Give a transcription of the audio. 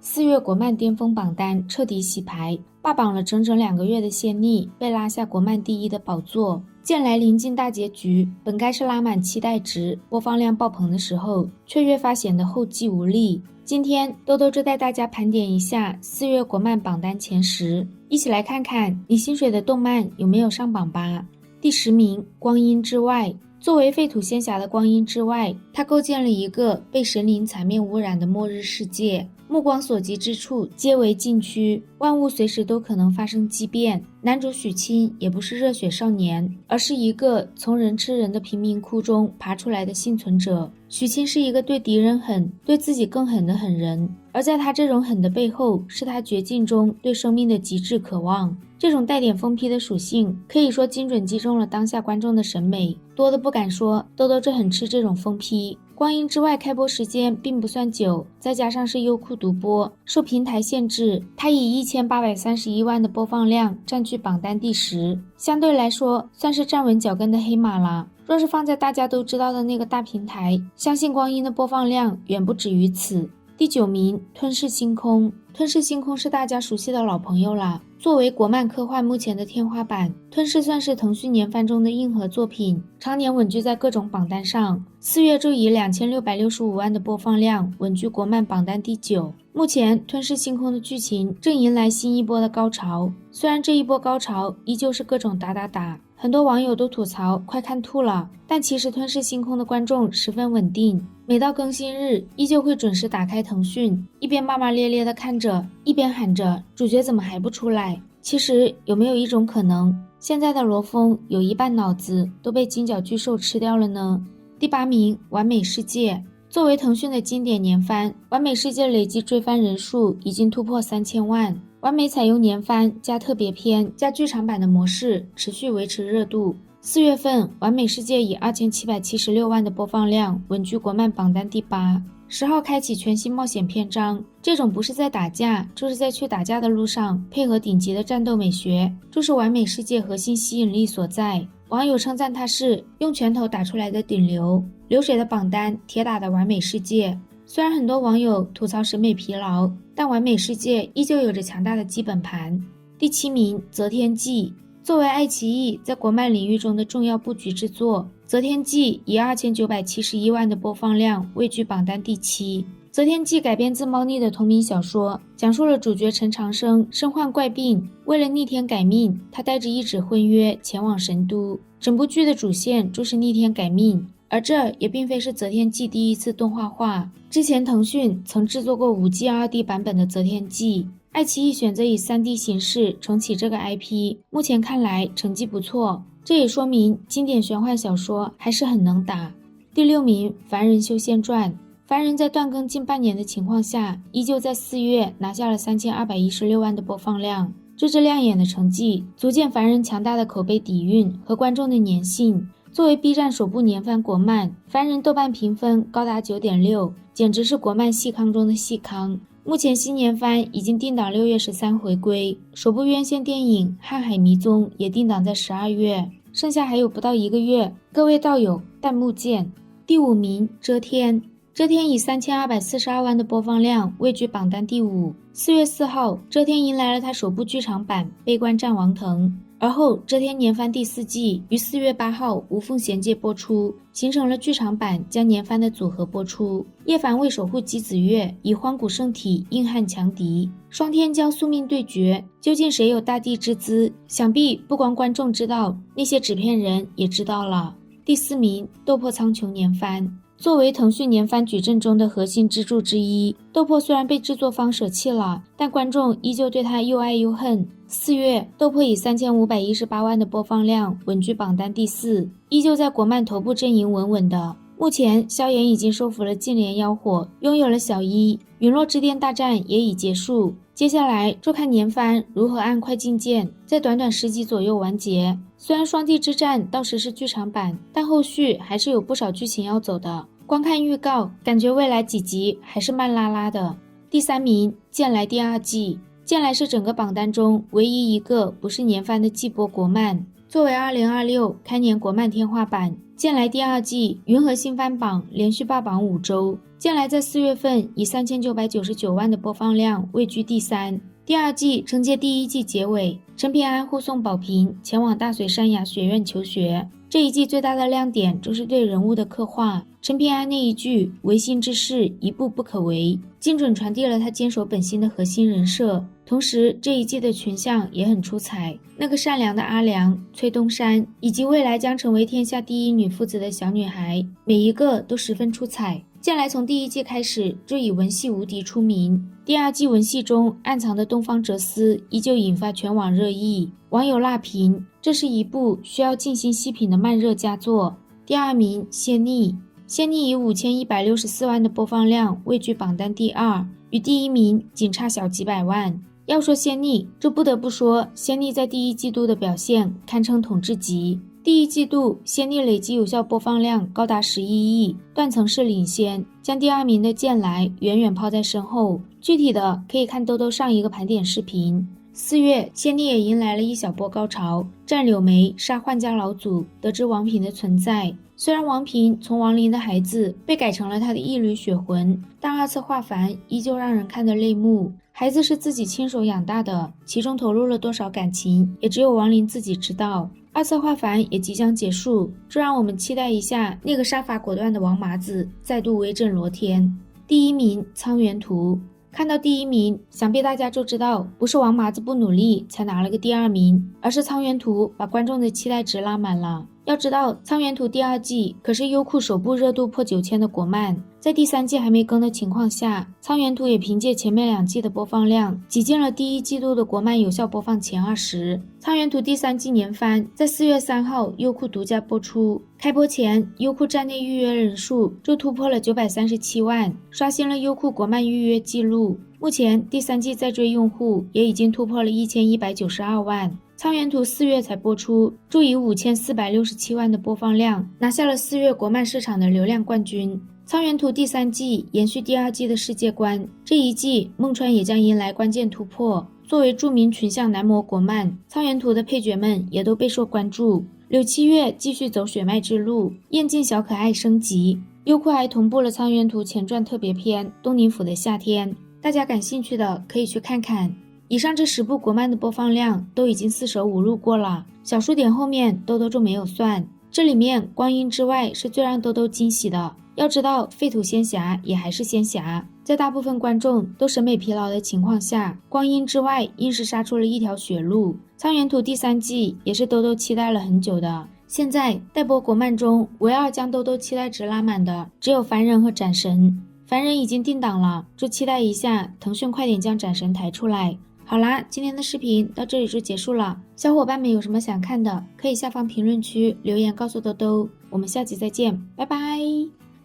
4月国漫巅峰榜单彻底洗牌，霸榜了整整2个月的谢妮被拉下国漫第1的宝座。渐来临近大结局，本该是拉满期待值、播放量爆棚的时候，却越发显得后继无力。今天豆豆就带大家盘点一下4月国漫榜单前10，一起来看看你心水的动漫有没有上榜吧。第10名，光阴之外。作为废土仙侠的光阴之外，它构建了一个被神灵残面污染的末日世界，目光所及之处皆为禁区，万物随时都可能发生畸变。男主许钦也不是热血少年，而是一个从人吃人的贫民窟中爬出来的幸存者。许钦是一个对敌人狠、对自己更狠的狠人，而在他这种狠的背后，是他绝境中对生命的极致渴望。这种带点疯批的属性，可以说精准击中了当下观众的审美，多的不敢说，豆豆这很吃这种疯批。光阴之外开播时间并不算久，再加上是优酷独播，受平台限制，它以1831万的播放量占据榜单第10，相对来说算是站稳脚跟的黑马了。若是放在大家都知道的那个大平台，相信光阴的播放量远不止于此。第9名，吞噬星空。吞噬星空是大家熟悉的老朋友了，作为国漫科幻目前的天花板，吞噬算是腾讯年番中的硬核作品，常年稳居在各种榜单上。4月就以2665万的播放量稳居国漫榜单第9。目前吞噬星空的剧情正迎来新一波的高潮，虽然这一波高潮依旧是各种打，很多网友都吐槽快看吐了，但其实吞噬星空的观众十分稳定，每到更新日依旧会准时打开腾讯，一边骂骂咧咧地看着，一边喊着主角怎么还不出来。其实有没有一种可能，现在的罗峰有一半脑子都被金角巨兽吃掉了呢？第8名，完美世界。作为腾讯的经典年番，完美世界累计追番人数已经突破3000万。完美采用年番加特别篇加剧场版的模式，持续维持热度。4月份，完美世界以2776万的播放量稳居国漫榜单第8。10号开启全新冒险篇章，这种不是在打架，就是在去打架的路上配合顶级的战斗美学，就是完美世界核心吸引力所在。网友称赞它是用拳头打出来的顶流，流水的榜单，铁打的完美世界。虽然很多网友吐槽审美疲劳，但完美世界依旧有着强大的基本盘。第7名，择天记。作为爱奇艺在国漫领域中的重要布局之作，择天记以2971万的播放量位居榜单第7。择天记改编自猫腻的同名小说，讲述了主角陈长生身患怪病，为了逆天改命，他带着一纸婚约前往神都。整部剧的主线就是逆天改命，而这也并非是择天记第一次动画化，之前腾讯曾制作过5G 2D 版本的择天记，爱奇艺选择以 3D 形式重启这个 IP， 目前看来成绩不错，这也说明经典玄幻小说还是很能打。第6名，凡人修仙传。凡人在断更近半年的情况下，依旧在4月拿下了3216万的播放量，这支亮眼的成绩足见凡人强大的口碑底蕴和观众的粘性。作为 B 站首部年番国漫，凡人豆瓣评分高达 9.6， 简直是国漫细糠中的细糠。目前新年番已经定档6月13回归，首部院线电影《瀚海迷踪》也定档在12月，剩下还有不到1个月，各位道友弹幕见。第5名，遮天。遮天以3242万的播放量位居榜单第5。4月4号，遮天迎来了他首部剧场版《悲观战王腾》，而后遮天年番第4季于4月8号无缝衔接播出，形成了剧场版加年番的组合播出。叶凡为守护姬子月，以荒古圣体硬汉强敌，双天将宿命对决，究竟谁有大帝之姿？想必不光观众知道，那些纸片人也知道了。第4名，斗破苍穹年番。作为腾讯年番矩阵中的核心支柱之一，斗破虽然被制作方舍弃了，但观众依旧对它又爱又恨。4月，斗破以3518万的播放量稳居榜单第4，依旧在国漫头部阵营稳稳的。目前萧炎已经收服了净莲妖火，拥有了小一，陨落之巅大战也已结束，接下来就看年番如何按快进键，在短短10集左右完结。虽然双帝之战到时是剧场版，但后续还是有不少剧情要走的，光看预告感觉未来几集还是慢拉拉的。第3名，剑来第2季。剑来是整个榜单中唯一一个不是年番的季播国漫，作为2026开年国漫天花板，剑来第2季云和新番榜连续霸榜5周，剑来在4月份以3999万的播放量位居第3。第2季承接第1季结尾，陈平安护送宝平前往大水山雅学院求学。这一季最大的亮点就是对人物的刻画。陈平安那一句唯心之事一步不可为，精准传递了他坚守本心的核心人设。同时这一季的群像也很出彩，那个善良的阿良、崔东山，以及未来将成为天下第1女父子的小女孩，每一个都十分出彩。剑来从第1季开始就以文戏无敌出名，第2季文戏中暗藏的东方哲思依旧引发全网热议，网友辣评这是一部需要静心细品的慢热佳作。第2名仙逆，仙逆以5164万的播放量位居榜单第2，与第1名仅差小几百万。要说仙逆，就不得不说仙逆在第1季度的表现堪称统治级。第1季度仙逆累计有效播放量高达11亿，断层式领先，将第2名的剑来远远抛在身后。具体的可以看兜兜上一个盘点视频。4月，仙逆也迎来了一小波高潮，战柳梅杀幻家老祖，得知王平的存在。虽然王平从亡灵的孩子被改成了他的一缕血魂，但2次化凡依旧让人看得泪目。孩子是自己亲手养大的，其中投入了多少感情，也只有亡灵自己知道。2次化凡也即将结束，就让我们期待一下那个杀伐果断的王麻子再度威震罗天。第1名苍原图，看到第1名，想必大家就知道不是王麻子不努力才拿了个第2名，而是苍原图把观众的期待值拉满了。要知道苍原图第2季可是优酷首部热度破9000的国漫，在第3季还没更的情况下，苍原图也凭借前面2季的播放量挤进了第1季度的国漫有效播放前20。苍原图第3季年番在4月3号优酷独家播出，开播前优酷站内预约人数就突破了937万，刷新了优酷国漫预约记录。目前第3季在追用户也已经突破了1192万。苍原图4月才播出，就以5467万的播放量拿下了4月国漫市场的流量冠军。苍原图第3季延续第2季的世界观，这一季孟川也将迎来关键突破。作为著名群像男模国漫，苍原图的配角们也都备受关注。6、7月继续走血脉之路，燕静小可爱升级，优酷还同步了苍原图前传特别篇《东宁府的夏天》，大家感兴趣的可以去看看。以上这10部国漫的播放量都已经4舍5入过了，小数点后面兜兜就没有算。这里面光阴之外是最让兜兜惊喜的。要知道废土仙侠也还是仙侠，在大部分观众都审美疲劳的情况下，光阴之外硬是杀出了一条血路。苍原图第3季也是兜兜期待了很久的。现在待播国漫中唯二将兜兜期待值拉满的只有凡人和斩神。凡人已经定档了，就期待一下腾讯快点将斩神抬出来。好啦，今天的视频到这里就结束了，小伙伴们有什么想看的可以下方评论区留言告诉兜兜，我们下集再见，拜拜。